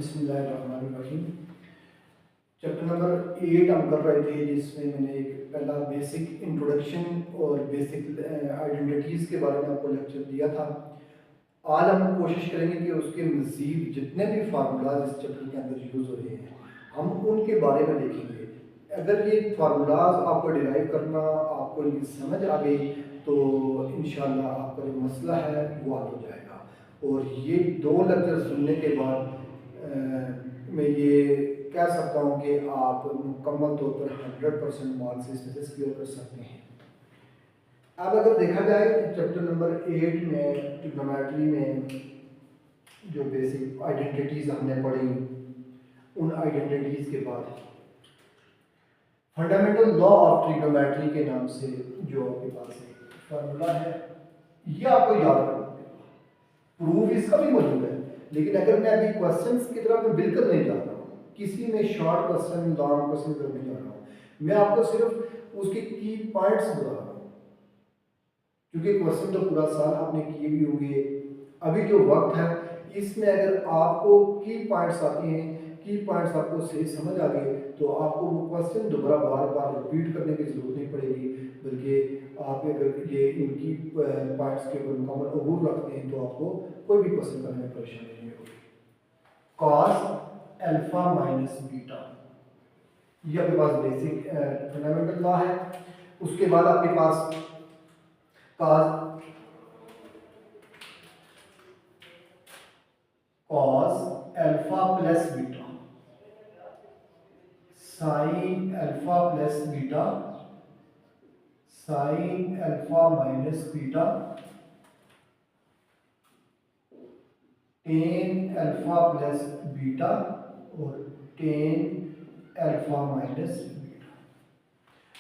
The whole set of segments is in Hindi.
बिस्मिल्लाहिर्रहमानिर्रहीम। चैप्टर नंबर 8 हम कर रहे थे, जिसमें मैंने एक पहला बेसिक इंट्रोडक्शन और बेसिक आइडेंटिटीज़ के बारे में आपको लेक्चर दिया था। आज हम कोशिश करेंगे कि उसके मज़ीद जितने भी फार्मूलाज इस चैप्टर के अंदर यूज़ हो रहे हैं हम उनके बारे में देखेंगे। अगर ये फार्मूलाज आपको डिराइव करना, आपको इनकी समझ आ गई तो इंशाल्लाह आपका जो मसला है वो हल हो जाएगा। और ये 2 लेक्चर सुनने के बाद मैं ये कह सकता हूँ कि आप मुकम्मल तौर पर 100% मार्क्स इसमें से सिक्योर कर सकते हैं। अब अगर देखा जाए चैप्टर नंबर 8 में ट्रिग्नोमेट्री में जो बेसिक आइडेंटिटीज़ हमने पढ़ी, उन आइडेंटिटीज़ के बाद फंडामेंटल लॉ ऑफ ट्रिग्नोमेट्री के नाम से जो आपके पास एक फार्मूला है, ये आपको याद रखना पड़ेगा। प्रूफ इसका भी मौजूद है, लेकिन अगर मैं अभी क्वेश्चंस की तरफ मैं बिल्कुल नहीं जा रहा हूँ, किसी में शॉर्ट क्वेश्चन लॉन्ग क्वेश्चन की तरफ नहीं जा रहा हूँ, मैं आपको सिर्फ उसके की पॉइंट्स बता रहा हूँ, क्योंकि क्वेश्चन तो पूरा साल आपने किए भी होंगे। अभी जो वक्त है इसमें अगर आपको की पॉइंट्स आते हैं, की पॉइंट्स आपको सही समझ आ गए तो आपको वो क्वेश्चन दोबारा बार बार रिपीट करने की जरूरत नहीं पड़ेगी, बल्कि आप अगर ये इनकी पॉइंट्स के ऊपर मुकम्मल अबूर रखते हैं तो आपको कोई भी क्वेश्चन करने में परेशानी नहीं होगी। कॉस अल्फा माइनस बीटा, ये आपके पास बेसिक फंडामेंटल लॉ है। उसके बाद आपके पास cos alpha plus beta, sine alpha plus beta, sine alpha minus beta, tan alpha plus beta और टेन अल्फा माइनस बीटा।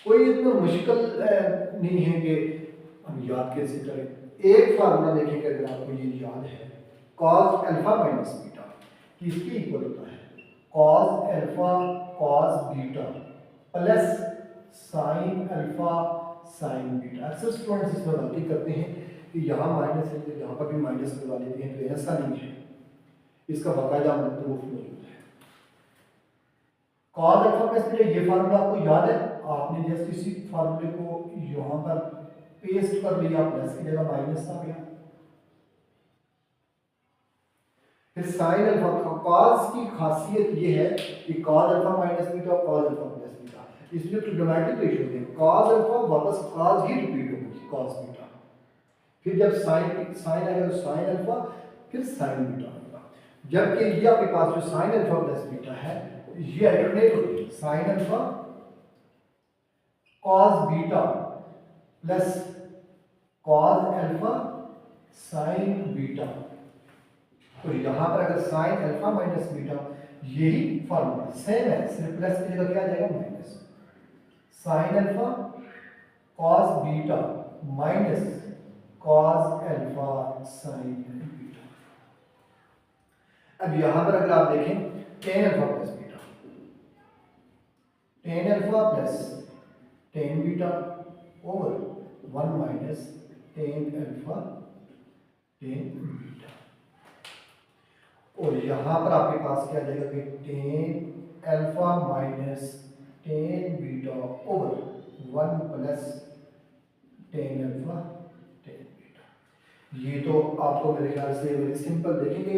कोई इतना मुश्किल नहीं है कि हम याद कैसे करें। एक फार्मूला देखेंगे अगर आपको ये याद है, कॉस अल्फा माइनस बीटा किसके इक्वल होता है? Cos alpha cos beta plus sine alpha sine beta. अक्सर स्टूडेंट्स इसमें गलती करते हैं कि यहाँ माइनस है तो यहाँ पर भी माइनस करवा लेते हैं, तो ऐसा नहीं है, इसका बाकायदा प्रूफ मौजूद है। कॉस अल्फा प्लस बीटा, ये फार्मूला आपको याद है, आपने जस्ट इसी फार्मूले को यहाँ पर पेस्ट कर लिया, प्लस की जगह माइनस आ गया। फिर साइन अल्फा, कॉस की खासियत ये है कि कॉस अल्फा माइनस बीटा और कॉस अल्फा प्लस बीटा, इसमें ट्रिग्नोमेट्रिक रेशियो है, कॉस अल्फा वापस कॉस ही रिपीट होगी, कॉस बीटा, फिर जब साइन आएगा तो साइन अल्फा, फिर साइन बीटा आएगा। जबकि ये आपके पास जो साइन अल्फा प्लस बीटा है ये अल्टरनेट होगी, sine alpha cos beta plus cos alpha sine beta. तो यहाँ पर अगर साइन अल्फा माइनस बीटा, यही फॉर्मूला सेम है, सिर्फ प्लस की जगह क्या आ जाएगा minus, sine alpha cos beta minus cos alpha sine beta. अब यहाँ पर अगर आप देखें ten alpha plus beta, tan alpha plus tan beta over 1 minus tan alpha tan beta. और यहाँ पर आपके पास क्या आ जाएगा कि ten alpha minus tan beta over 1 plus tan alpha tan beta. ये तो आपको मेरे ख्याल से वेरी सिंपल देखेंगे,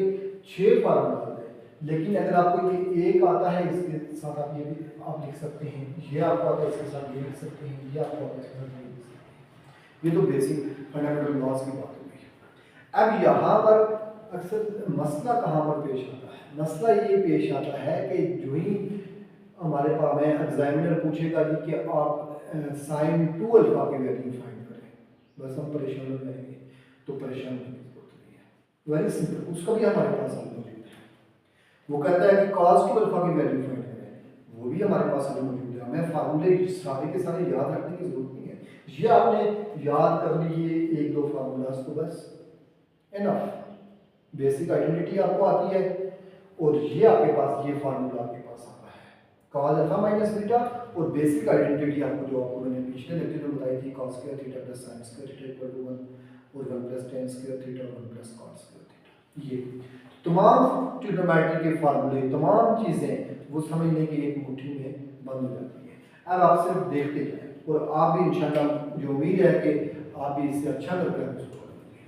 6 फार्मूला है, लेकिन अगर आपको ये एक आता है इसके साथ आप ये भी आप लिख सकते हैं, ये आपको आता है इसके साथ ये लिख सकते हैं, ये आपको आता है इसके साथ ये लिख सकते हैं। ये तो बेसिक फंडामेंटल लॉज की बात होगी। अब यहाँ पर अक्सर मसला कहाँ पर पेश आता है? मसला ये पेश आता है कि जो ही हमारे पास में एग्जामिनर पूछेगा जी कि आप साइन 2 अल्फा की वैल्यू फाइंड करें, बस हम परेशान हो जाएंगे, तो परेशान होने की जरूरत नहीं है, वेरी सिंपल, उसका भी हमारे पास हल मौजूद है। वो कहता है कि cos 2 अल्फा की वैल्यू फाइंड करें, वो भी हमारे पास हल मौजूद है। हमें फार्मूले सारे के सारे याद रखने की जरूरत नहीं है, ये आपने याद कर लिए 1-2 फार्मूलाज तो बस इनफ, बेसिक आइडेंटिटी आपको आती है और ये आपके पास ये फार्मूला आपके पास आता है कॉस अल्फा माइनस बीटा, और बेसिक आइडेंटिटी आपको जो आपको मैंने पिछले लेक्चर में बताई थी, cos square theta plus sin square theta equal to 1 और 1 प्लस tan स्क्वायर थीटा और 1 प्लस cot स्क्वायर थीटा। ये तमाम ट्रिग्नोमेट्री के फार्मूले, तमाम चीज़ें वो समझने की एक मुट्ठी में बंद हो जाती है। अब आप सिर्फ देखते जाएं और आप भी इंशाल्लाह जो उम्मीद है कि आप भी इससे अच्छा करके उसको करेंगे।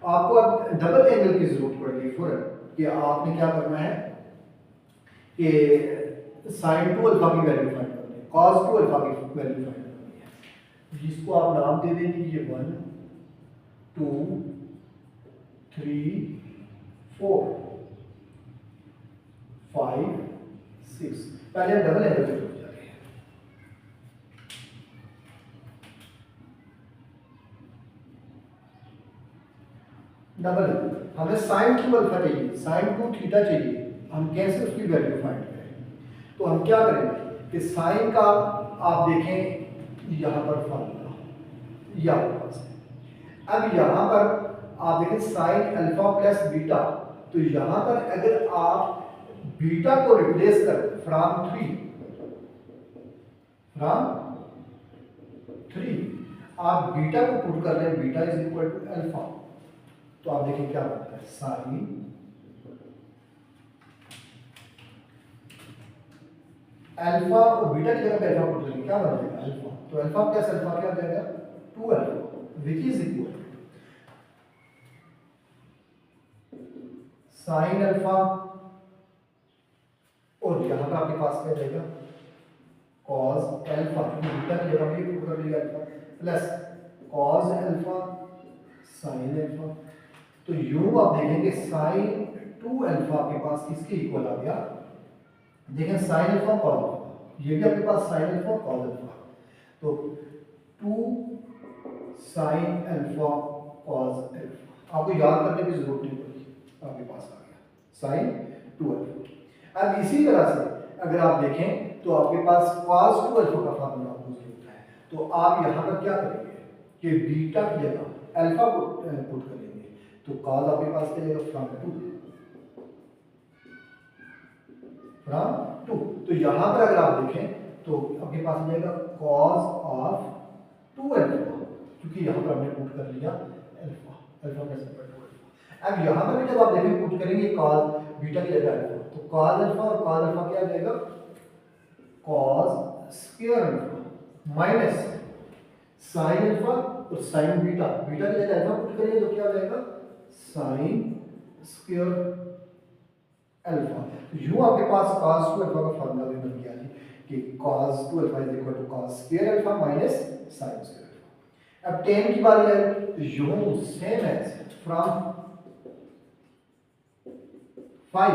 आपको अब डबल एंगल की जरूरत पड़ेगी फौरन कि आपने क्या करना है कि साइन टू अल्फा की वैल्यू फाइंड करनी है, कॉस टू अल्फा की वैल्यू फाइंड करनी है, जिसको आप नाम दे देंगे ये 1 2 3 4 5 6। पहले हम डबल एंगल की तरफ जाते हैं। डबल हमें साइन टू अल्फा चाहिए, साइन टू थीटा चाहिए, हम कैसे उसकी वैल्यू फाइंड करें? तो हम क्या करेंगे कि साइन का आप देखें यहाँ पर फार्मूला यहाँ पास है। अब यहाँ पर आप देखें साइन अल्फा प्लस बीटा, तो यहाँ पर अगर आप बीटा को रिप्लेस कर फ्रॉम 3 आप बीटा को पुट कर लें, beta is equal to alpha, तो आप देखिए क्या बनता है साइन अल्फा और बीटा की जगह पे अल्फा पुट करेंगे, क्या बन जाएगा अल्फा, तो अल्फा प्लस अल्फा क्या हो जाएगा 2 alpha which is equal sine alpha और यहां पर आपके पास क्या जाएगा cos अल्फा, बीटा की जगह पे पुट कर लिया alpha plus cos alpha sin alpha. तो यूं आप देखेंगे sin 2 अल्फा आपके पास किसके इक्वल आ गया, देखें sin अल्फा cos अल्फा, ये भी आपके पास sin अल्फा cos अल्फा, तो 2 sin अल्फा cos अल्फा आपको याद करने की जरूरत नहीं पड़ेगी, आपके पास आ गया sin 2 अल्फा। अब इसी तरह से अगर आप देखें तो आपके पास cos 2 अल्फा का फार्मूला मौजूद होता है, तो आप यहां पर क्या करेंगे कि बीटा की जगह अल्फा को पुट करेंगे, तो cos आपके पास क्या जाएगा फ्रॉम 2, तो यहां पर अगर आप देखें तो आपके पास आ जाएगा cos ऑफ 2 अल्फा, क्योंकि यहां पर हमने पुट कर लिया अल्फा, अल्फा प्लस अल्फा। अब यहां पर भी जब आप देखें पुट करेंगे cos बीटा की जगह अल्फा, तो cos अल्फा और cos अल्फा क्या आ जाएगा cos square alpha minus sin alpha और sin बीटा, बीटा की जगह अल्फा पुट करेंगे तो क्या आ जाएगा sin स्क्वायर अल्फा। तो यूं आपके पास cos 2 अल्फा का फार्मूला भी बन गया जी कि cos 2 alpha is equal to cos square alpha minus sin square alpha. अब tan की बारी आई तो यूं सेम एज फ्रॉम 5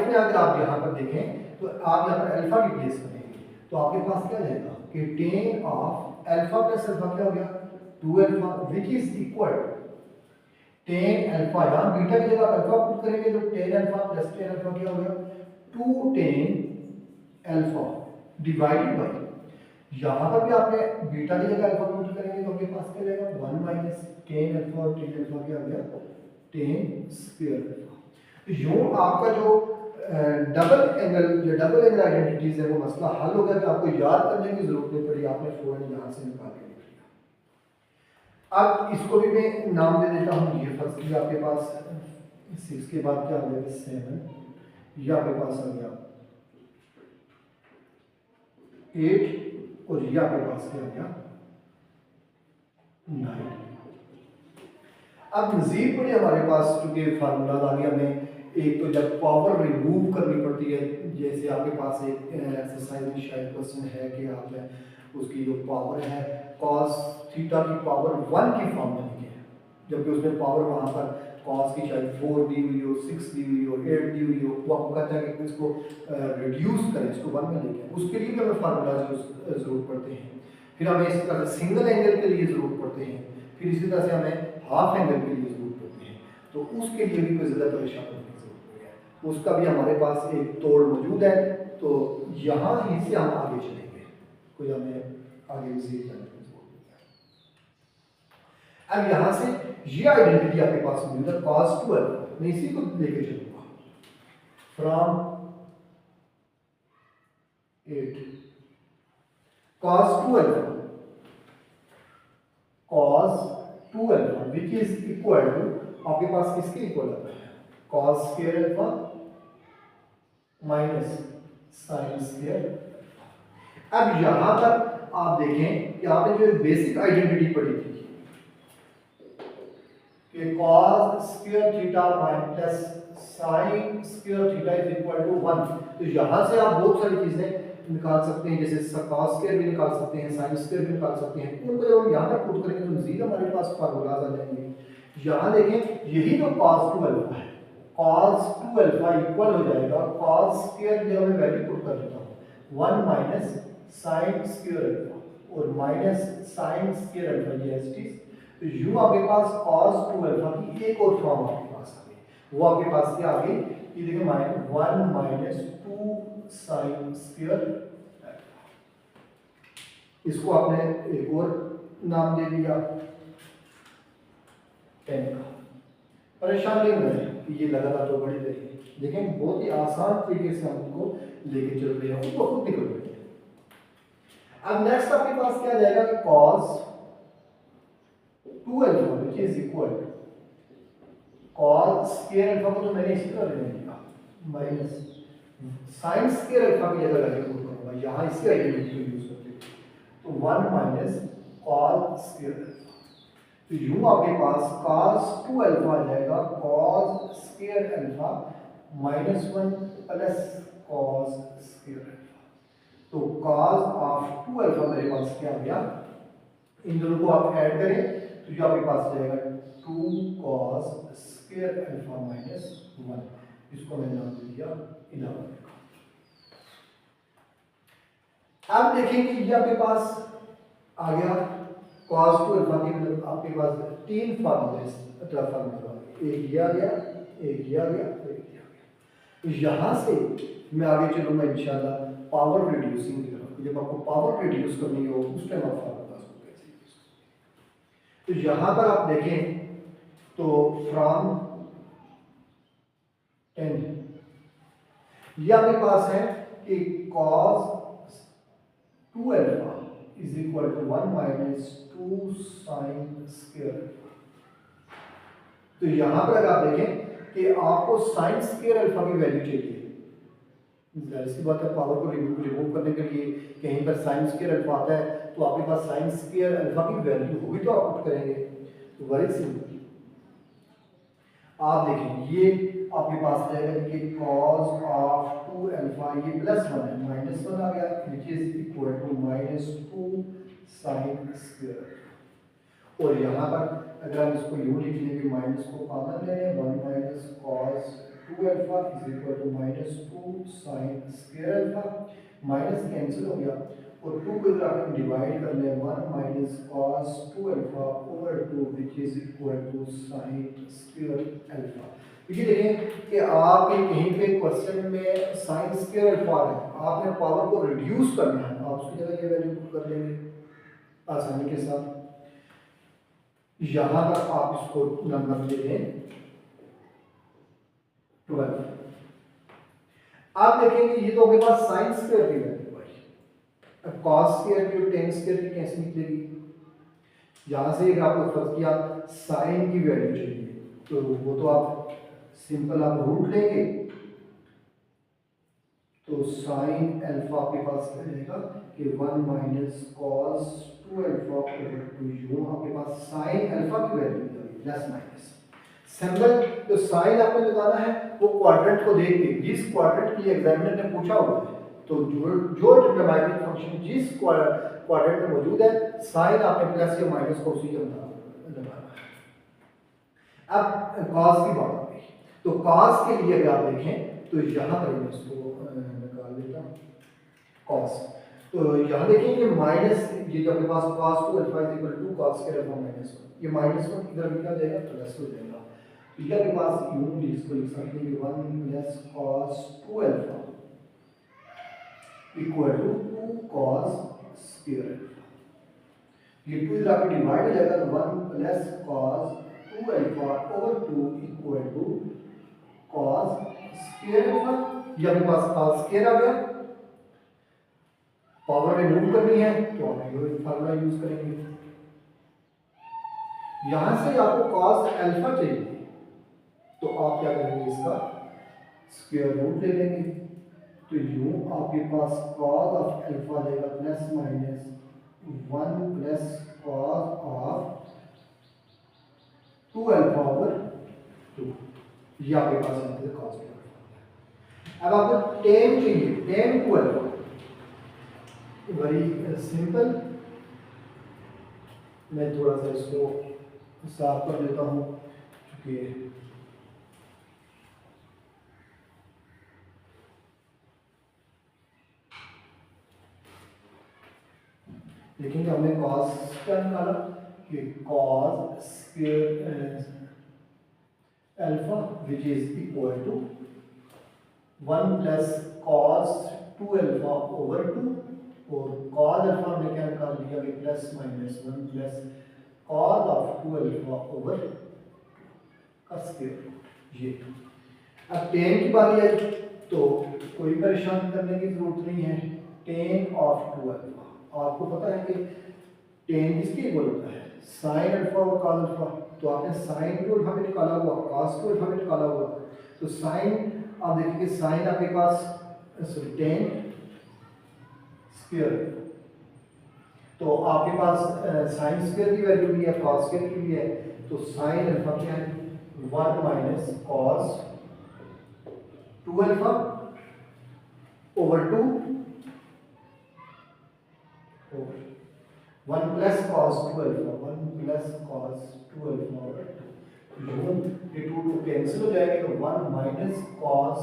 में अगर आप यहां पर देखें तो आप यहां पर अल्फा रिप्लेस करेंगे, तो आपके पास क्या जाएगा कि tan of alpha plus alpha क्या हो गया 2 alpha which is equal tan alpha, यहां बीटा की जगह अल्फा पुट करेंगे तो tan alpha plus tan alpha क्या हो गया 2 tan अल्फा डिवाइडेड बाय, यहां पर भी आपने बीटा की जगह अल्फा पुट करेंगे तो आपके पास क्या जाएगा 1 माइनस tan अल्फा और tan अल्फा क्या हो गया tan स्क्वायर अल्फा। तो यूं आपका जो डबल एंगल आइडेंटिटीज है वो मसला हल हो गया कि आपको याद करने की जरूरत नहीं पड़ी, आपने फौरन यहां से निकाल के लिख लिया। अब इसको भी मैं नाम दे देता हूं, ये फर्स्ट किया आपके पास 6 के बाद क्या हो गया 7, ये आपके पास आ गया 8 और ये आपके पास क्या आ गया 9। अब मजीद बड़ी हमारे पास चूंकि फार्मूला आ गया, हमें एक तो जब पावर रिमूव करनी पड़ती है, जैसे आपके पास एक एक्सरसाइज में शायद क्वेश्चन है कि आपने उसकी जो पावर है cos थीटा की पावर 1 की फॉर्म में लिखी है, जबकि उसमें पावर वहाँ पर cos की शायद 4 दी हुई हो, 6 दी हुई हो, 8 दी हुई हो, वो आपको कहता है कि इसको रिड्यूस करें, इसको 1 में लेके, उसके लिए भी हमें फार्मूला जरूरत पड़ते हैं। फिर हमें इस तरह से सिंगल एंगल के लिए जरूरत पड़ते हैं, फिर इसी तरह से हमें हाफ एंगल के लिए जरूरत पड़ती है, तो उसके लिए भी कोई ज़्यादा परेशान होने की जरूरत नहीं है, उसका भी हमारे पास एक तोड़ मौजूद है। तो यहाँ ही से हम आगे चलेंगे, कोई हमें आगे मजीद जाने की जरूरत नहीं है। अब यहाँ से ये आइडेंटिटी आपके पास मौजूद है cos 2 अल्फा, मैं इसी को लेके चलूंगा from 8 cos 2 alpha which is equal to आपके पास किसके इक्वल आता है, cos square alpha minus sine square. अब यहां तक आप देखें कि आपने जो बेसिक आइडेंटिटी पढ़ी थी कि cos square theta minus sine square theta is equal to 1, तो यहां से आप बहुत सारी चीजें निकाल सकते हैं, जैसे cos स्क्वायर भी निकाल सकते हैं, साइन स्क्वायर भी निकाल सकते हैं। उनको जब हम यहां पर पुट करेंगे तो मजीद हमारे पास फार्मूलाज आ जाएंगे। यहां देखें यही तो cos 2 अल्फा है, cos 2 अल्फा इक्वल हो जाएगा cos स्क्वायर, जब मैं वैल्यू पुट कर देता हूं 1 माइनस साइन स्क्वायर अल्फा और माइनस साइन स्क्वायर अल्फा, ये एज इट इज। तो यूं आपके पास cos 2 अल्फा की एक और फॉर्म आपके पास आ गई, वो आपके पास क्या आ गई, ये देखिए 1 माइनस 2 साइन स्क्वायर अल्फा। इसको आपने एक और नाम दे दिया tan का। परेशान नहीं होना है कि ये लगातार तो बड़ी रही, देखें बहुत ही आसान तरीके से हम उनको लेके चल रहे हैं, वो खुद निकल रहे हैं। अब नेक्स्ट आपके पास क्या जाएगा कि cos 2 alpha which is equal cos square alpha को तो मैंने इसी तरह ले लिया माइनस साइन स्क्वायर अल्फा की जगह लगे पुट करूंगा, यहां इसकी आइडेंटिटी को यूज करते हैं, तो 1 माइनस cos स्क्वायर अल्फा। तो यूं आपके पास cos 2 अल्फा आ जाएगा cos square alpha minus 1 plus cos square alpha. तो cos ऑफ 2 अल्फा मेरे पास क्या आ गया, इन दोनों को आप ऐड करें तो ये आपके पास जाएगा 2 cos स्क्वायर अल्फा माइनस 1, इसको मैंने नाम दे दिया 11। अब देखें कि ये आपके पास आ गया cos 2 अल्फा की, मतलब आपके पास तीन फार्मूले, एक ये आ गया, एक ये आ गया, एक ये आ गया। तो यहां से मैं आगे चलूंगा इंशाल्लाह पावर रिड्यूसिंग की तरफ। जब आपको पावर रिड्यूस करनी हो उस टाइम आप फार्मूला को कैसे यूज करेंगे। तो यहां पर आप देखें तो फ्रॉम 10 ये आपके पास है कि cos 2 alpha is equal to 1 minus 2 sine square. तो यहां पर अगर आप देखें कि आपको साइन स्क्वायर अल्फा की वैल्यू चाहिए, जाहिर सी बात है पावर को रिमूव करने के लिए कहीं पर साइन स्क्वायर अल्फा आता है तो आपके पास साइन स्क्वायर अल्फा की वैल्यू होगी तो आप पुट करेंगे। तो वेरी सिंपल, आप देखें ये आपके पास जाएगा कि cos ऑफ 2 अल्फा, ये प्लस 1 है, माइनस 1 आ गया which is equal to minus 2 sine square. और यहाँ पर अगर हम इसको यूं लिख लें कि माइनस को कॉमन ले लें, 1 minus cos 2 alpha is equal to minus 2 sine square alpha, minus cancel हो गया और 2 को इधर आकर डिवाइड कर लें, 1 minus cos 2 alpha over 2 which is equal to sine square alpha. ये देखें कि आपके कहीं पे क्वेश्चन में साइन स्क्वायर अल्फा है, आपने पावर को रिड्यूस करना है, आप उसकी जगह ये वैल्यू पुट कर लेंगे आसानी के साथ। यहां पर आप इसको नंबर दे दें 12। आप देखेंगे ये तो आपके पास साइन स्क्वायर की वैल्यू आई, अब cos स्क्वायर की और tan स्क्वायर की कैसे निकलेगी। यहां से अगर आपको फर्ज किया साइन की वैल्यू चाहिए तो वो तो आप सिंपल आप रूट लेंगे, तो साइन अल्फा आपके पास क्या रहेगा कि 1 माइनस cos 2 अल्फा ओवर 2, यूं आपके पास साइन अल्फा की वैल्यू प्लस माइनस सिंबल जो साइन आपने लगाना है वो क्वाड्रेंट को देख के, जिस क्वाड्रेंट की एग्जामिनर ने पूछा हुआ है, तो जो ट्रिग्नोमेट्रिक फंक्शन जिस क्वाड्रेंट में मौजूद है, साइन आपने प्लस या माइनस को उसी के अंदर लगाना है। अब cos की बात आ गई, तो cos के लिए अगर आप देखें तो यहां पर मैं इसको निकाल देता हूं cos। तो यहां देखिए कि माइनस, ये जो आपके पास cos 2 alpha is equal to cos square alpha minus 1, ये माइनस 1 इधर लिखा जाएगा प्लस हो जाएगा। तो ये आपके पास यूं इसको लिख सकते हैं कि 1 plus cos 2 alpha equal to 2 cos square alpha. ये 2 इधर आपके डिवाइड हो जाएगा तो 1 plus cos 2 alpha over 2 equal to cos square alpha. ये आपके पास cos स्क्वायर आ गया, पावर रिमूव करनी है तो आप ये फार्मूला यूज करेंगे। यहां से आपको cos अल्फा चाहिए, तो आप क्या करेंगे, इसका स्क्वायर रूट ले लेंगे। तो यूं आपके पास कॉस ऑफ अल्फा जाएगा plus minus 1 plus cos of 2 alpha over 2। ये आपके पास आंसर कॉस 2 अल्फा। अब आपको टेन चाहिए, टेन 2 अल्फा। वेरी सिंपल, मैं थोड़ा सा इसको साफ कर देता हूँ क्योंकि देखेंगे हमने कॉस क्या निकाला कि cos square alpha which is equal to 1 plus cos 2 alpha over 2, और कॉस अल्फा हमने क्या निकाल दिया कि plus minus 1 plus cos of 2 alpha over का स्क्वायर। ये अब टेन की बारी आई तो कोई परेशानी करने की जरूरत नहीं है। टेन ऑफ 2 अल्फा, आपको पता है कि टेन किसके इक्वल होता है, साइन अल्फा और कॉस अल्फा। तो आपने साइन टू अल्फा में निकाला हुआ, कॉस टू अल्फा में निकाला हुआ। तो साइन आप देखिए साइन आपके पास सॉरी टेन स्क्वायर, तो आपके पास साइन स्क्वायर की वैल्यू भी है, कॉस स्क्वायर की भी है। तो साइन अल्फा क्या है, 1 minus cos 2 alpha over 2 over 1 plus cos 2 alpha, 1 plus cos 2 alpha over 2। ये 2 2 कैंसिल हो जाएगा, तो 1 minus cos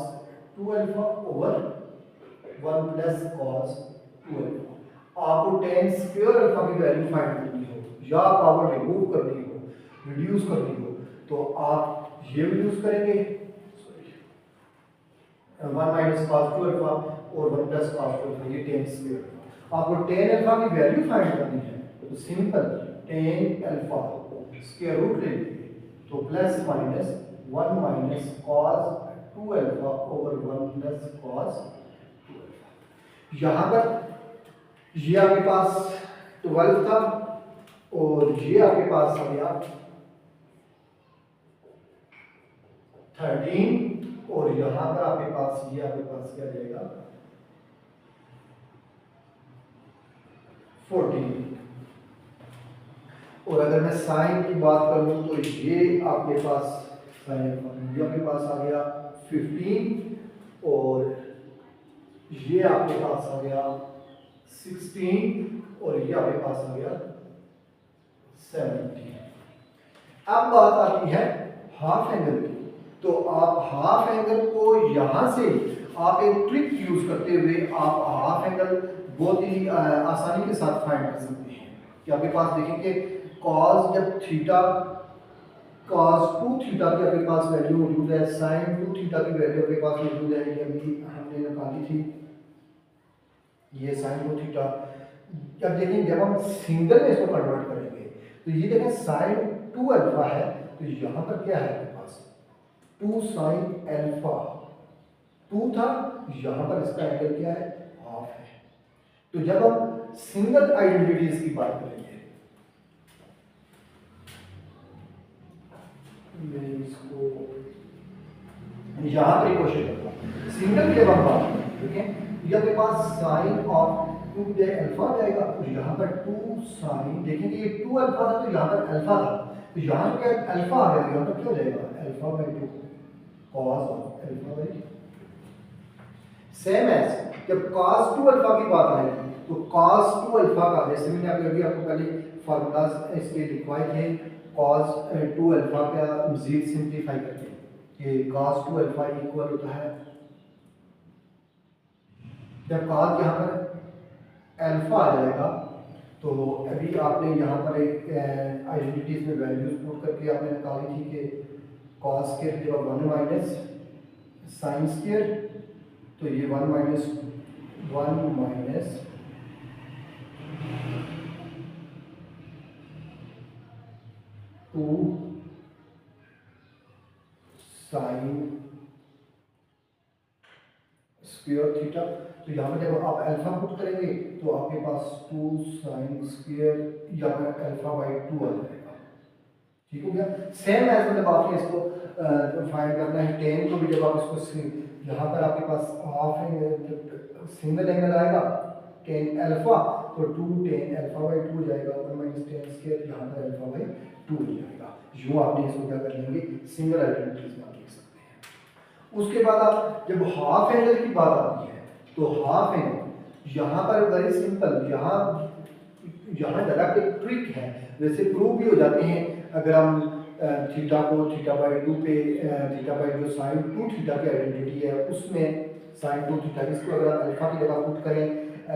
2 alpha over 1 plus cos 2 alpha. आपको टेन स्क्वायर अल्फा की वैल्यू फाइंड करनी हो या पावर रिमूव करनी हो, रिड्यूस करनी हो, तो आप ये यूज करेंगे 1 माइनस कॉस 2 अल्फा और 1 प्लस कॉस 2 अल्फा, ये टेन स्क्वायर। आपको टेन अल्फा की वैल्यू फाइंड करनी है तो simple tan alpha square root ले लीजिए, तो plus minus 1 minus cos 2 alpha over 1 plus cos 2 alpha. यहाँ पर ये आपके पास 12 था और ये आपके पास आ गया 13, और यहाँ पर आपके पास ये आपके पास क्या जाएगा 14। और अगर मैं साइन की बात करूं तो ये आपके पास साइन ये आपके पास आ गया 15, और ये आपके पास आ गया 16, और ये आपके पास आ गया 17। अब बात आती है हाफ एंगल की। तो आप हाफ एंगल को यहां से आप एक ट्रिक यूज करते हुए आप हाफ एंगल बहुत ही आसानी के साथ फाइंड कर सकते हैं। कि आपके पास देखेंगे कॉस जब थीटा कॉस 2 थीटा की आपके पास वैल्यू मौजूद है, साइन 2 थीटा की वैल्यू आपके पास मौजूद है, ये अभी हमने निकाली थी, ये साइन 2 थीटा। अब देखें जब हम सिंगल में इसको कन्वर्ट करेंगे तो ये देखें साइन 2 अल्फा है, तो यहाँ पर क्या है आपके पास 2 साइन अल्फा 2 था, यहाँ पर इसका एंगल क्या है हाफ है। तो जब हम सिंगल आइडेंटिटीज की बात करेंगे, मैं इसको यहाँ पर क्वेश्चन करता हूँ, सिंगल जब हम बात करें, ठीक है, ये आपके पास साइन ऑफ 2 अल्फा जाएगा, तो यहाँ पर 2 साइन देखेंगे ये 2 अल्फा था तो यहाँ पर अल्फा था, तो यहाँ क्या अल्फा आ गया, यहाँ पर क्या हो जाएगा alpha by 2 cos of alpha by. Same as जब cos 2 अल्फा की बात आएगी तो cos 2 अल्फा का, जैसे मैंने अभी आपको पहले फार्मूलाज इसके लिखवाए थे, cos 2 अल्फा का मजीद सिंप्लीफाई करके कि cos 2 अल्फा इक्वल होता है, जब cos यहाँ पर अल्फा आ जाएगा तो अभी आपने यहाँ पर एक आइडेंटिटीज में वैल्यूज पुट करके आपने निकाली थी कि cos स्क्वायर की जगह 1 माइनस साइन स्क्वायर, तो ये 1 माइनस 2 साइन स्क्वायर थीटा। तो यहाँ पर जब आप अल्फा पुट करेंगे तो आपके पास 2 साइन स्क्वायर यहाँ पर अल्फा बाई 2 आ जाएगा, ठीक हो गया। सेम एज मतलब आपने इसको फाइंड करना है टेन को भी, जब आप इसको यहाँ पर आपके पास हाफ एंगल सिंगल एंगल आएगा टेन अल्फा, तो 2 टेन अल्फा बाई 2 हो जाएगा, 1 माइनस टेन स्क्वायर यहाँ पर अल्फा बाई 2 हो जाएगा। यूँ आपने इसको क्या कर लेंगे, सिंगल आइडेंटिटीज में आप लिख सकते हैं। उसके बाद आप जब हाफ एंगल की बात आती है तो हाफ एंगल यहाँ पर वेरी सिंपल, यहाँ डायरेक्ट एक ट्रिक है, वैसे प्रूव भी हो जाते हैं अगर हम थीटा को थीटा बाई 2 पे थीटा बाई जो साइन 2 थीटा की आइडेंटिटी है उसमें साइन 2 थीटा, इसको अगर आप अल्फा की जगह पुट करें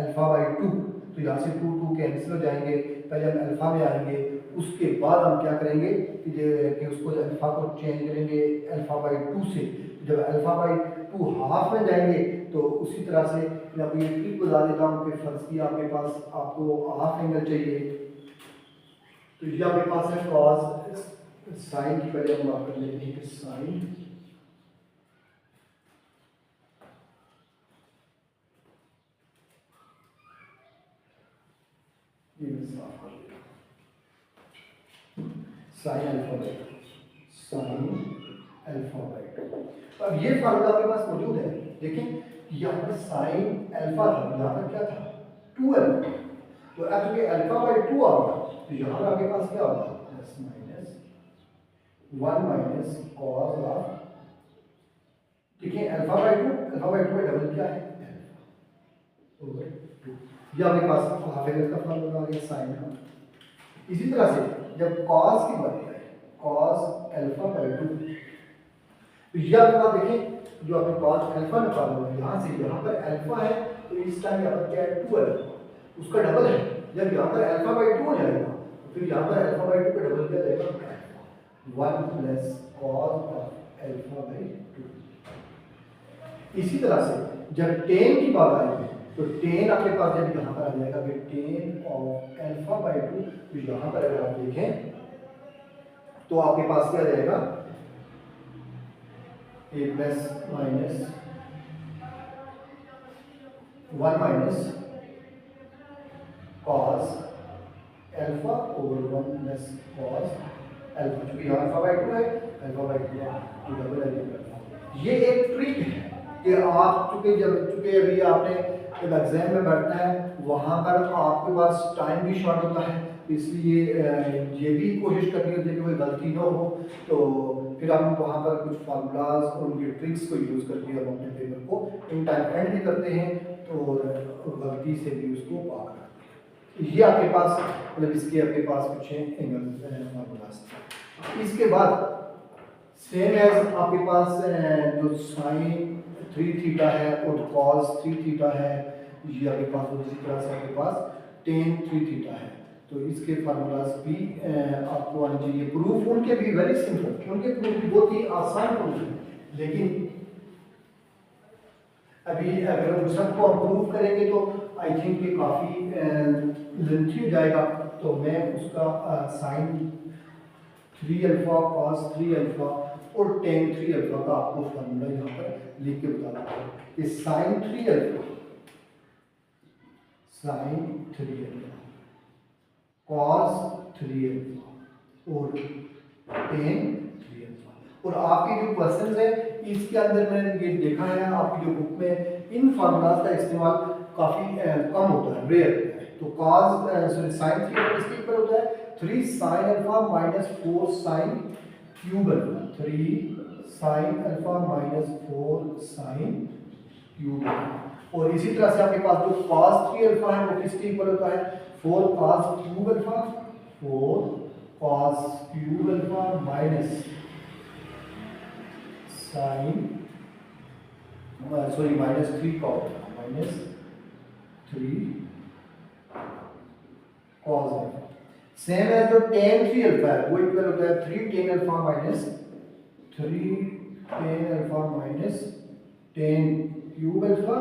अल्फा बाई 2, तो यहाँ से 2 कैंसिल हो जाएंगे, पहले हम अल्फा में आएंगे, उसके बाद हम क्या करेंगे कि उसको अल्फा को चेंज करेंगे अल्फा बाई 2 से, जब अल्फा बाई 2 हाफ में जाएंगे तो उसी तरह से मैं आपको ये ट्रिक बता देता हूँ कि फर्ज किया आपके पास आपको हाफ एंगल चाहिए, तो ये आपके पास है कॉस साइन की, पहले हम वहाँ पर लेते हैं कि साइन साफ कर देता sine alpha by 2, sine alpha by 2। अब ये फार्मूला आपके पास मौजूद है, देखें यहाँ पर साइन अल्फा था, यहाँ पर क्या था 2 अल्फा, तो अब चूंकि अल्फा बाई 2 आ गया तो यहाँ पर आपके पास क्या होगा plus minus 1 minus cos of, देखिए अल्फा बाई 2 का डबल क्या है अल्फा ओवर 2, ये आपके पास हाफ एंगल का फार्मूला आ गया साइन का। इसी तरह से जब कॉस की बात आए कॉस अल्फा बाई 2, तो ये आपके पास देखें जो आपने कॉस अल्फा निकाला हुआ है यहाँ से यहाँ पर अल्फा है, तो इस टाइम यहाँ पर क्या है 2 अल्फा, उसका डबल है, जब यहाँ पर अल्फा बाई 2 हो जाएगा तो फिर यहाँ पर अल्फा बाई 2 का डबल क्या जाएगा alpha 1 plus cos of alpha by 2। इसी तरह से जब टेन की बात आएगी तो टेन आपके पास जब यहाँ पर आ जाएगा कि टेन ऑफ अल्फा बाई 2, तो यहाँ पर अगर आप देखें तो आपके पास क्या जाएगा A plus minus 1 minus cos alpha over 1 plus cos alpha, क्योंकि यहाँ अल्फा बाई 2 है, अल्फा बाई 2 डबल अल्फा। ये एक ट्रिक है कि आप चूंकि अभी आपने जब एग्जाम में बैठना है वहाँ पर आपके पास टाइम भी शॉर्ट होता है, इसलिए ये भी कोशिश करनी होती है कि कोई गलती ना हो, तो फिर हम वहाँ पर कुछ फार्मूलाज और उनके ट्रिक्स को यूज़ करके हम अपने पेपर को इन टाइम एंड भी करते हैं तो गलती से भी उसको पार करते हैं। ये आपके पास मतलब इसके आपके पास कुछ एंगल फार्मूलाज। इसके बाद सेम एज आपके पास जो साइन 3 थीटा है और कॉस 3 थीटा है, ये आपके पास इसी तरह से आपके पास टेन 3 थीटा है, तो इसके फार्मूलाज भी आपको आने चाहिए। प्रूफ उनके भी वेरी सिंपल, उनके प्रूफ भी बहुत ही आसान प्रूफ है, लेकिन अभी अगर हम सबको प्रूफ करेंगे तो आई थिंक ये काफ़ी लेंथी हो जाएगा, तो मैं उसका साइन 3 अल्फा कॉस 3 अल्फा और टेन 3 अल्फा का आपको फार्मूला यहाँ पर लिख के बता देता हूँ कि साइन 3 अल्फा कॉस 3 अल्फा और टेन 3 अल्फा। और आपके जो क्वेश्चन है इसके अंदर मैंने ये देखा है आपकी जो बुक में इन फार्मूलाज का इस्तेमाल काफ़ी कम होता है, रेयर होता है। तो कॉस सॉरी साइन 3 अल्फा किसके इक्वल होता है 3 sign alpha minus 4 sine cube alpha, 3 sign alpha minus 4 sine cube alpha. और इसी तरह से आपके पास जो cos 3 अल्फा है वो किसके इक्वल होता है 4 cos cube alpha, 4 cos cube alpha minus sine sorry minus 3 cos minus 3 cos alpha. Same है जो tan 3 अल्फा है वो इक्वल होता है 3 tan alpha minus 3 tan alpha minus tan cube alpha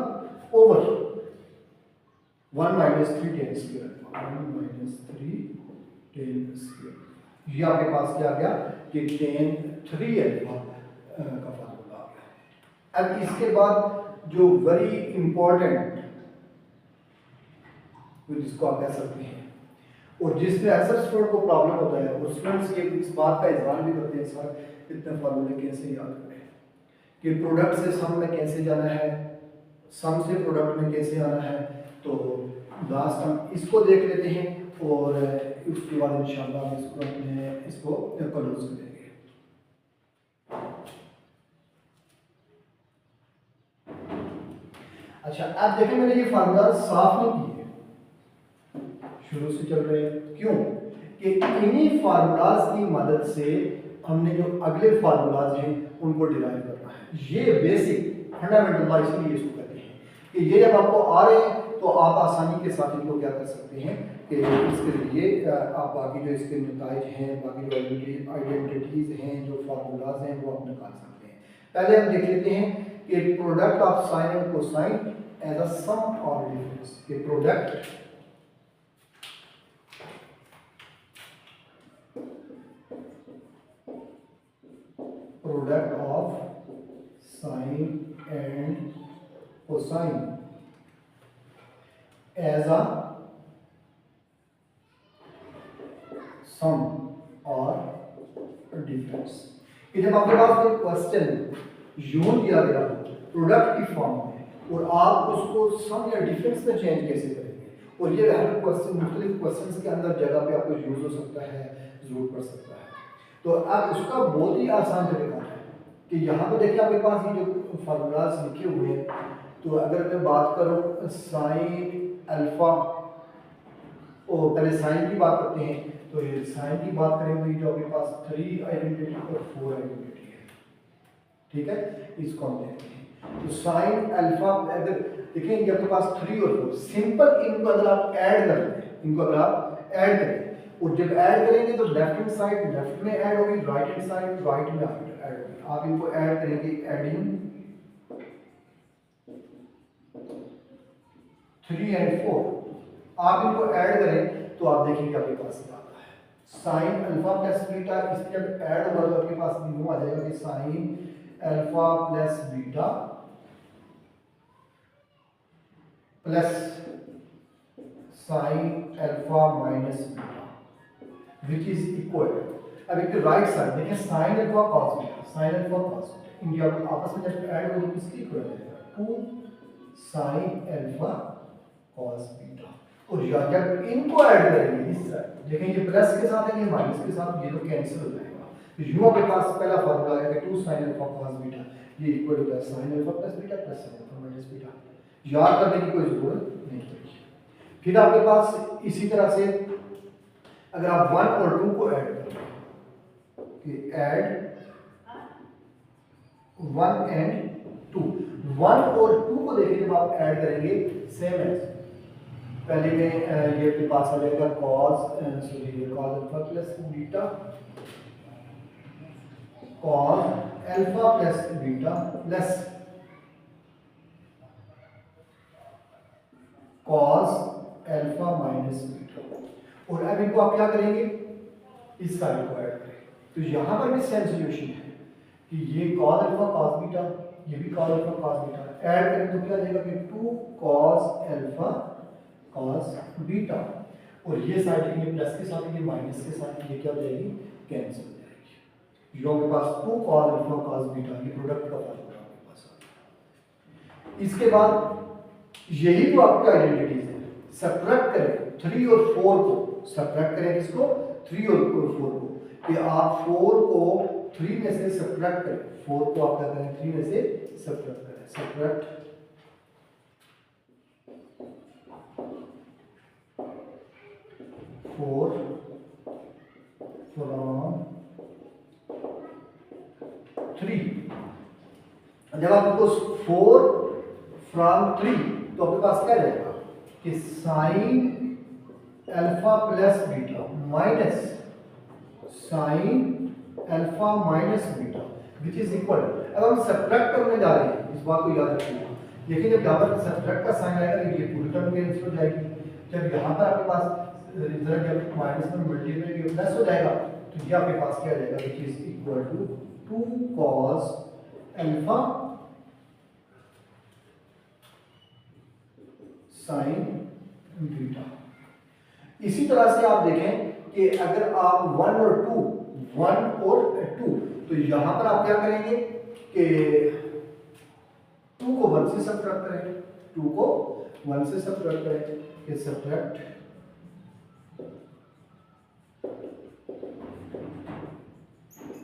over 1 minus 3 tan square alpha, 1 minus 3 tan square. ये आपके पास क्या आ गया कि tan 3 अल्फा का फार्मूला आ गया। अब इसके बाद जो वेरी इंपॉर्टेंट जिसको आप कह सकते हैं और जिसमें अक्सर स्टूडेंट को प्रॉब्लम होता है और स्टूडेंट्स ये इस बात का इजहार भी करते हैं सर इतने फार्मूले कैसे याद करें कि प्रोडक्ट से सम में कैसे जाना है, सम से प्रोडक्ट में कैसे आना है। तो लास्ट हम इसको देख लेते हैं और उसके बाद इंशाल्लाह हम इसको क्लोज करेंगे। अच्छा अब देखें मैंने ये फार्मूला साफ नहीं किए, शुरू से चल रहे हैं, क्यों कि इन्हीं फार्मूलाज की मदद से हमने जो अगले फार्मूलाज हैं उनको डिराइव करना है। ये बेसिक फंडामेंटल इसलिए इसको कहते हैं कि ये जब आपको आ रहे हैं तो आप आसानी के साथ इनको क्या कर सकते हैं कि इसके लिए आप बाकी जो इसके नताइज हैं, बाकी जो आइडेंटिटीज हैं, जो फार्मूलाज हैं वो आप निकाल सकते हैं। पहले हम देख लेते हैं कि product of sine and cosine as a sum और डिफरेंस, कि product of sine and cosine as a sum or difference। कि जब आपके पास कोई क्वेश्चन यूं दिया गया हो प्रोडक्ट की फॉर्म में और आप उसको सम या डिफरेंस में चेंज कैसे करेंगे, और ये हर क्वेश्चन मुख्तलिफ क्वेश्चन के अंदर जगह पे आपको यूज हो सकता है, जरूरत पड़ सकता है। तो अब उसका बहुत ही आसान तरीका है कि यहाँ पे देखिए आपके पास ये जो फार्मूलाज लिखे हुए हैं, तो अगर मैं बात करूँ साइन अल्फा, और पहले साइन की बात करते हैं, तो ये साइन की बात करें तो ये जो आपके पास 3 आइडेंटिटी और 4 आइडेंटिटी है, ठीक है, इसको हम देखते हैं। तो साइन अल्फा अगर देखें ये आपके पास 3 और 4 सिंपल, इनको अगर आप ऐड कर लें, इनको अगर आप ऐड करें और जब ऐड करेंगे तो लेफ्ट हैंड साइड लेफ्ट में ऐड होगी, राइट हैंड साइड राइट में ऐड होगी। आप इनको ऐड करेंगे, एडिंग 3 एंड 4, आप इनको ऐड करें तो आप देखेंगे आपके पास क्या आता है, साइन अल्फा प्लस बीटा। इसमें जब ऐड होगा तो आपके पास न्यू आ जाएगा कि sign alpha plus beta plus sine alpha minus beta which is equal. अब एक राइट साइड देखिए sine alpha cos beta, sine alpha cos beta, इनके आपस में जब ऐड हो तो किसकी इक्वल हो जाएगा 2 साइन अल्फा कॉस बीटा। और जब इनको ऐड करेंगे इस साइड देखें ये प्लस के साथ है ये माइनस के साथ, ये तो कैंसिल हो जाएगा। तो यूं आपके पास पहला फार्मूला है कि 2 साइन अल्फा कॉस बीटा ये इक्वल होता है sign alpha plus beta plus sine alpha minus beta. याद करने की कोई जरूरत नहीं है। फिर आपके पास इसी तरह से अगर आप 1 और 2 को ऐड करें कि ऐड 1 एंड 2, 1 और 2 को देखिए जब आप ऐड करेंगे सेम है, पहले में ये आपके पास आ जाएगा cos alpha plus beta cos alpha plus beta plus cos alpha minus beta. और अब इनको आप क्या करेंगे इस साइड को ऐड करें, तो यहां पर भी सेम सॉल्यूशन है कि ये cos अल्फा cos बीटा, ये भी cos alpha cos beta, add करें तो क्या आ जाएगा कि 2 cos अल्फा cos बीटा, और ये साइड ये प्लस के साथ ये माइनस के साथ ये क्या हो जाएगी कैंसिल हो जाएगी। जो आपके पास 2 cos अल्फा cos बीटा ये प्रोडक्ट का फार्मूला आपके पास आ गया। इसके बाद यही तो आपका आइडेंटिटीज है, सब्ट्रैक्ट करें 3 और 4 को, सब्ट्रैक्ट करें किसको 3 और 4 को, कि आप 4 को 3 में से सब्ट्रैक्ट करें, 4 को आप क्या करें 3 में से सब्ट्रैक्ट करें, सब्ट्रैक्ट 4 फ्रॉम 3। जब आपको 4 फ्रॉम 3 तो आपके पास क्या रहेगा कि sign alpha plus beta minus sign alpha minus beta which is equal. अब हम सब्ट्रैक्ट करने जा रहे हैं, इस बात को याद रखिएगा। लेकिन जब यहाँ पर सब्ट्रैक्ट का साइन आएगा तो ये पूरी टर्म कैंसिल हो जाएगी। जब यहाँ पर आपके पास रिजल्ट जब माइनस में मल्टीप्लाई प्लस हो जाएगा तो ये आपके पास क्या आ जाएगा which is equal to 2 cos alpha sine beta. इसी तरह से आप देखें कि अगर आप 1 और 2 तो यहां पर आप क्या करेंगे कि 2 को 1 से सब्ट्रैक्ट करेंगे, 2 को 1 से सब्ट्रैक्ट करेंगे, ये सब्ट्रैक्ट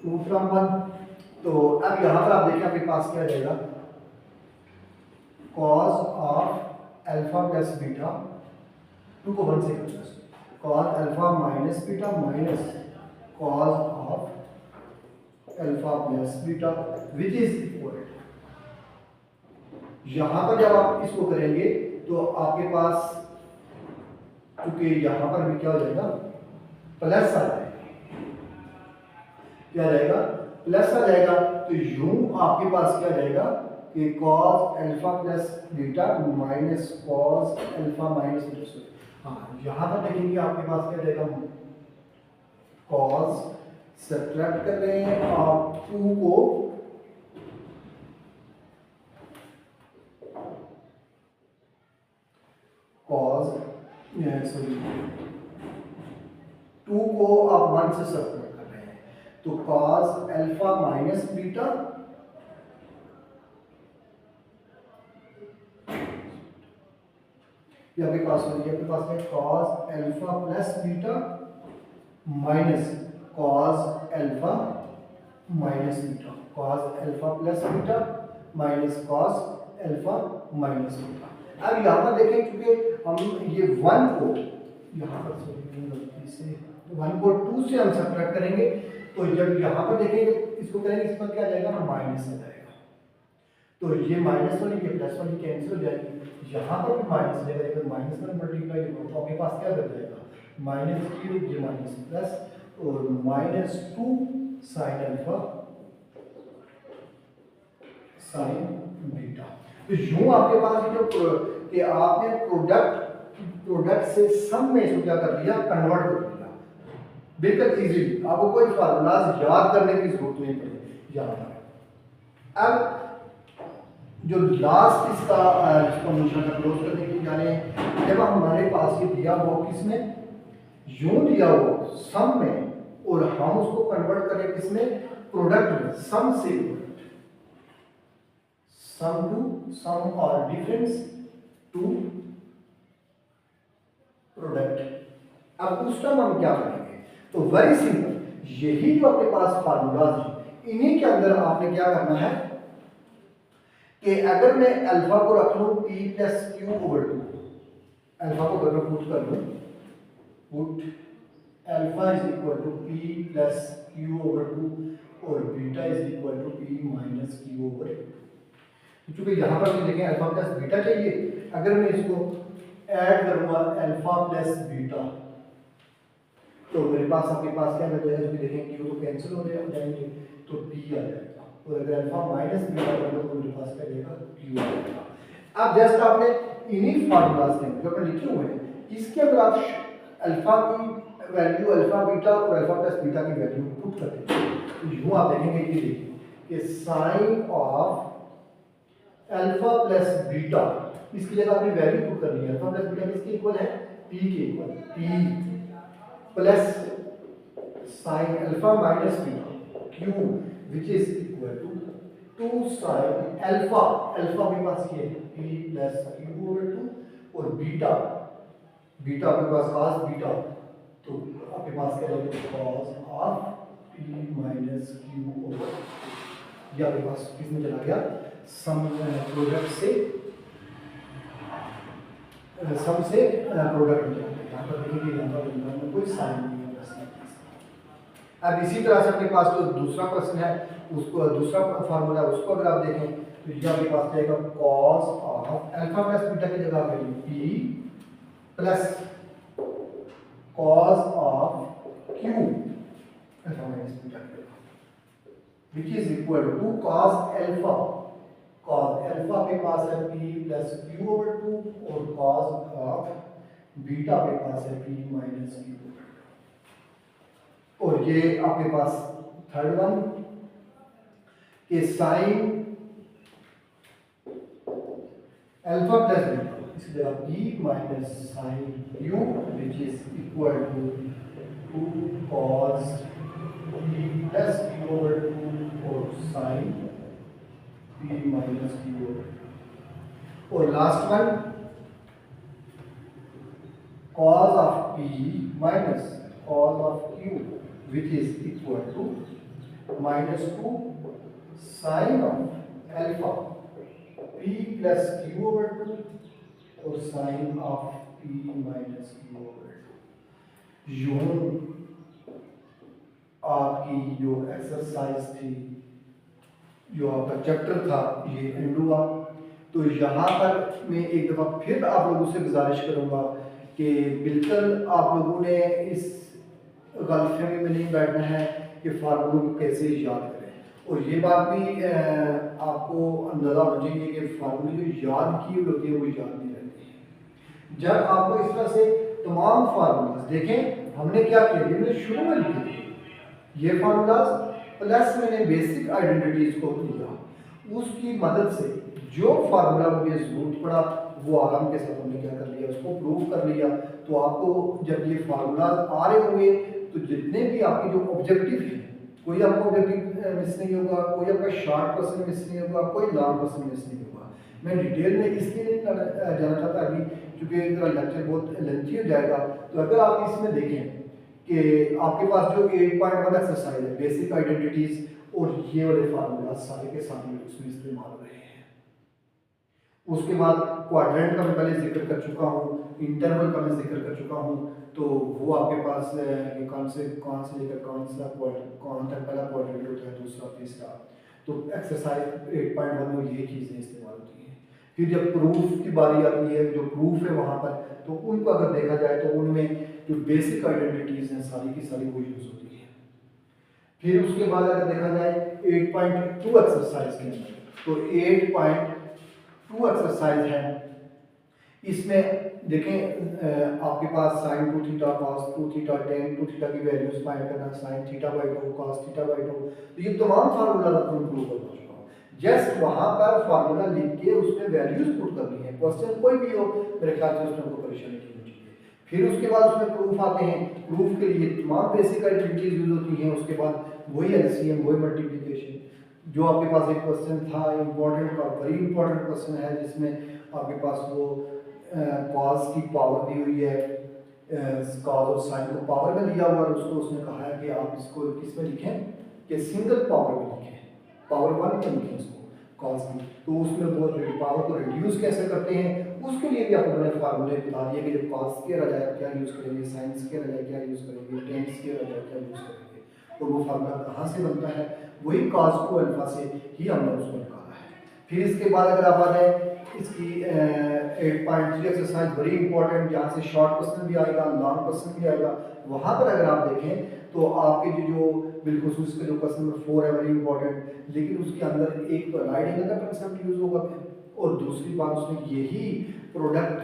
2 फ्रॉम 1। तो अब यहां पर आप देखें आपके पास क्या जाएगा, cos of alpha plus beta, 2 को 1 से करना है, cos alpha minus beta minus cos of alpha plus beta which is equal, यहां पर जब आप इसको करेंगे तो आपके पास क्योंकि यहां पर भी क्या हो जाएगा प्लस आ जाएगा, क्या जाएगा प्लस आ जाएगा। तो यूं आपके पास क्या जाएगा कि cos alpha plus beta minus cos alpha minus beta. हाँ यहां पर देखेंगे आपके पास क्या जाएगा, cos सब्ट्रैक्ट कर रहे हैं आप 2 को cos सॉरी 2 को आप 1 से सब्ट्रैक्ट कर रहे हैं, तो cos अल्फा माइनस बीटा ये आपके पास हो गया, आपके पास है cos alpha plus beta minus cos alpha minus beta, cos alpha plus beta minus cos alpha minus beta. अब यहाँ पर देखें क्योंकि हम ये 1 को यहाँ पर गलती से 1 को 2 से हम सब्ट्रैक्ट करेंगे, तो जब यहाँ पर देखेंगे इसको करेंगे इस पर क्या जाएगा माइनस आ जाएगा, तो ये माइनस वाली ये प्लस वाली कैंसिल हो जाएगी, यहाँ पर भी माइनस हो जाएगा, अगर माइनस में मल्टीप्लाई हो तो आपके पास क्या बच जाएगा माइनस क्यूब, ये माइनस प्लस और minus 2 sine alpha sine beta. तो यूं आपके पास जो कि आपने प्रोडक्ट से सम में इसको क्या कर दिया कन्वर्ट कर दिया बिल्कुल इजीली, आपको कोई फार्मूलाज याद करने की जरूरत नहीं पड़ेगी यहाँ पर। अब जो लास्ट इसका फंक्शन का क्लोज करने की जाने, जब हमारे पास ये दिया वो किसमें यूं दिया वो सम में, और हम उसको कन्वर्ट करें किसमें प्रोडक्ट में, सम से प्रोडक्ट, सम टू सम और डिफरेंस टू प्रोडक्ट। अब उस टाइम हम क्या करेंगे, तो वेरी सिंपल, यही जो आपके पास फार्मूलाज है इन्हीं के अंदर आपने क्या करना है कि अगर मैं अल्फा को रख लूं p plus q over 2, alpha को अगर मैं पुट कर लूं, put alpha is equal to p plus q over 2 और beta is equal to p minus q over 2। क्योंकि यहाँ पर भी देखें अल्फा प्लस बीटा चाहिए, अगर मैं इसको ऐड करूंगा अल्फा प्लस बीटा तो मेरे पास आपके पास क्या बच जाएगा, देखें क्यू तो कैंसिल हो जाएंगे तो p आ जाएगा, और अगर अल्फा माइनस बीटा कर लो तो मेरे पास क्या जाएगा क्यू आ जाएगा। अब जस्ट आपने इन्हीं फार्मूलाज में जो अपन लिखे हुए हैं इसके अंदर आप अल्फा की वैल्यू अल्फा बीटा और अल्फा प्लस बीटा की वैल्यू पुट करते हैं, तो यूं आप देखेंगे कि देखिए कि sine of alpha plus beta, इसकी जगह आपने वैल्यू पुट करनी है, अल्फा प्लस बीटा किसके इक्वल है p के equal, p plus sine alpha minus beta q which is equal to 2 sin alpha, alpha के पास ये p प्लस q ओवर 2 और बीटा, बीटा आपके पास cos बीटा तो आपके पास क्या रहेगा cos of p minus q over, ये आपके पास किसमें चला गया सम प्रोडक्ट से प्रोडक्ट में चला गया। यहाँ पर देखिए यहाँ पर कोई साइन नहीं है। अब इसी तरह से अपने पास जो दूसरा प्रश्न है उसको दूसरा फार्मूला उसको अगर आप देखें तो ये आपके पास जाएगा cos of alpha plus beta की जगह पे p plus cos of q alpha minus beta which is equal to cos alpha, cos alpha के पास है p प्लस q ओवर 2 और cos ऑफ बीटा के पास है p माइनस q, और ये आपके पास थर्ड वन के साइन अल्फा प्लस बीटा, इसकी इसकी जगह p minus sine u which is equal to 2 cos p plus q over 2 और sine p minus q over. और last one cos of p minus cos of q which is equal to minus 2 sin of alpha p plus q over 2 और sin of p minus q over 2। यूं आपकी जो एक्सरसाइज थी, जो आपका चैप्टर था, ये एंड हुआ। तो यहाँ पर मैं एक दफ़ा फिर आप लोगों से गुजारिश करूँगा कि बिल्कुल आप लोगों ने इस गलतफहमी में नहीं बैठना है कि फार्मूलों को कैसे याद करें। और ये बात भी आपको अंदाज़ा होना चाहिए कि फार्मूले जो याद किए होते हैं वो याद नहीं रहते हैं। जब आपको इस तरह से तमाम फार्मूलाज देखें, हमने क्या किया, हमने शुरू में लिखे थे ये फार्मूलाज प्लस मैंने बेसिक आइडेंटिटीज को लिया, उसकी मदद से जो फार्मूला मुझे जरूरत पड़ा वो आराम के साथ हमने क्या कर लिया, उसको प्रूव कर लिया। तो आपको जब ये फार्मूलाज आ रहे होंगे तो जितने भी आपके जो ऑब्जेक्टिव है, कोई आपका ऑब्जेक्टिव मिस नहीं होगा, कोई आपका शॉर्ट क्वेश्चन मिस नहीं होगा, कोई लॉन्ग क्वेश्चन मिस नहीं होगा। मैं डिटेल में इसलिए नहीं जाना चाहता अभी, क्योंकि लेक्चर बहुत लेंथी हो जाएगा। तो अगर आप इसमें देखें कि आपके पास जो 8.1 एक्सरसाइज है, बेसिक आइडेंटिटीज, और ये वाले फार्मूला सारे के सामने उसमें इस्तेमाल हो रहे हैं। उसके बाद क्वाड्रेंट का मैं पहले जिक्र कर चुका हूँ, इंटरवल का मैं जिक्र कर चुका हूँ। तो वो आपके पास कौन से लेकर कौन तक पहला क्वाड्रेंट होता है, दूसरा, तीसरा। तो एक्सरसाइज 8.1 में ये चीज़ें इस्तेमाल होती हैं। फिर जब प्रूफ की बारी आती है, जो प्रूफ है वहाँ पर, तो उनको अगर देखा जाए तो उनमें जो बेसिक आइडेंटिटीज़ हैं सारी की सारी वो यूज़ होती है। फिर उसके बाद अगर देखा जाए 8.2 एक्सरसाइज के अंदर, तो 8.2 एक्सरसाइज है, इसमें देखें आपके पास sine 2 theta, cos 2 theta, tan 2 theta की वैल्यूज फाइंड करना, sine theta by 2, cos theta by 2। तो ये तमाम फार्मूला आपको प्रूव कर चुका हूँ। जस्ट वहाँ पर फार्मूला लिख के उसमें वैल्यूज पुट करनी है। क्वेश्चन कोई भी हो, मेरे ख्याल से उसमें कोई परेशानी नहीं होनी चाहिए। फिर उसके बाद उसमें प्रूफ आते हैं। प्रूफ के लिए तमाम बेसिक आइडेंटिटीज यूज होती हैं। उसके बाद वही एलसीएम, वही मल्टीप्लिकेशन। जो आपके पास एक क्वेश्चन था इंपॉर्टेंट का, वेरी इंपॉर्टेंट क्वेश्चन है, जिसमें आपके पास वो कॉस की पावर दी हुई है, कॉस और साइन को पावर में दिया हुआ है। उसको उसने कहा है कि आप इसको किस में लिखें, कि सिंगल पावर में लिखें, पावर 1 में लिखें इसको कॉस की। तो उसमें वो पावर को रिड्यूस कैसे करते हैं, उसके लिए भी आपको मैंने फार्मूले बता दिए कि जब कॉस स्क्वायर आ जाए क्या यूज़ करेंगे, साइन स्क्वायर आ जाए क्या यूज़ करेंगे, टेन स्क्वायर आ जाए क्या यूज़ करेंगे। और वो फार्मूला कहाँ से बनता है, वही कॉस को अल्फा से ही हमने उसको निकाला है। फिर इसके बाद अगर आप आ जाए इसकी 8.3 एक्सरसाइज, वेरी इंपॉर्टेंट, जहाँ से शॉर्ट क्वेश्चन भी आएगा, लॉन्ग क्वेश्चन भी आएगा। वहाँ पर अगर आप देखें तो आपके जो बिलखुसूस का जो क्वेश्चन नंबर 4 है, वेरी इंपॉर्टेंट, लेकिन उसके अंदर एक तो राइट एंगल का कंसेप्ट यूज होगा, और दूसरी बात उसमें यही प्रोडक्ट,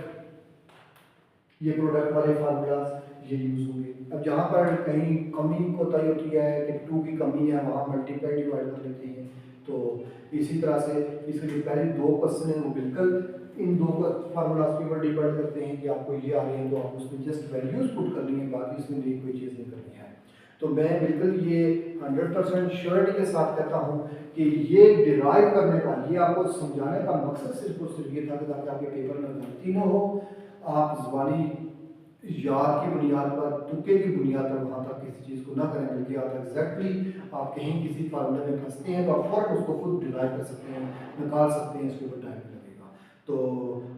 ये प्रोडक्ट वाले फार्मूलाज ये यूज होंगे। अब जहाँ पर कहीं कमी कोताही होती है कि 2 की कमी है, वहाँ मल्टीप्लाई डिवाइड कर लेते हैं। तो इसी तरह से इसके जो पहले 2 क्वेश्चन हैं वो बिल्कुल इन 2 फार्मूलाज के ऊपर डिपेंड करते हैं कि आपको ये आ रही है तो आप उसमें जस्ट वैल्यूज पुट करनी है, बाकी इसमें कोई चीज़ नहीं करनी है। तो मैं बिल्कुल ये 100% श्योरिटी के साथ कहता हूँ कि ये डिराइव करने का, ये आपको समझाने का मकसद सिर्फ और सिर्फ ये था कि ताकि आपके पेपर में गलती न हो, आप ज़बानी याद की बुनियाद पर, तुक्के की बुनियाद पर वहाँ तक किसी चीज़ को ना करें, बल्कि आप एग्जैक्टली आप कहीं किसी फार्मूले में फंसते हैं तो आप फ़ौरन उसको खुद डिराइव कर सकते हैं, निकाल सकते हैं, इसके ऊपर टाइम लगेगा। तो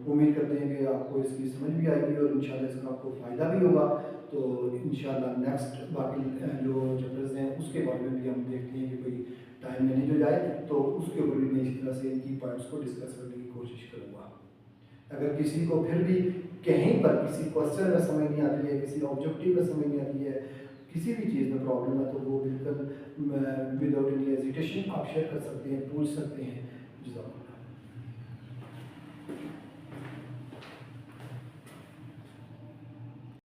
उम्मीद करते हैं कि आपको इसकी समझ भी आएगी और इंशाल्लाह इसका आपको फ़ायदा भी होगा। तो इंशाल्लाह नेक्स्ट बाकी जो चैप्टर्स हैं उसके बारे में भी हम देखते हैं कि कोई टाइम मैनेज हो जाए, तो उसके ऊपर भी मैं इस तरह से की पॉइंट्स को डिस्कस करने की कोशिश करूँगा। अगर किसी को फिर भी कहीं पर किसी क्वेश्चन में समझ नहीं आती है, किसी ऑब्जेक्टिव में समझ नहीं आती है, किसी भी चीज़ में प्रॉब्लम है, तो वो बिल्कुल विदाउट एनी हेजिटेशन आप शेयर कर सकते हैं, पूछ सकते हैं। जज़ाकल्लाह।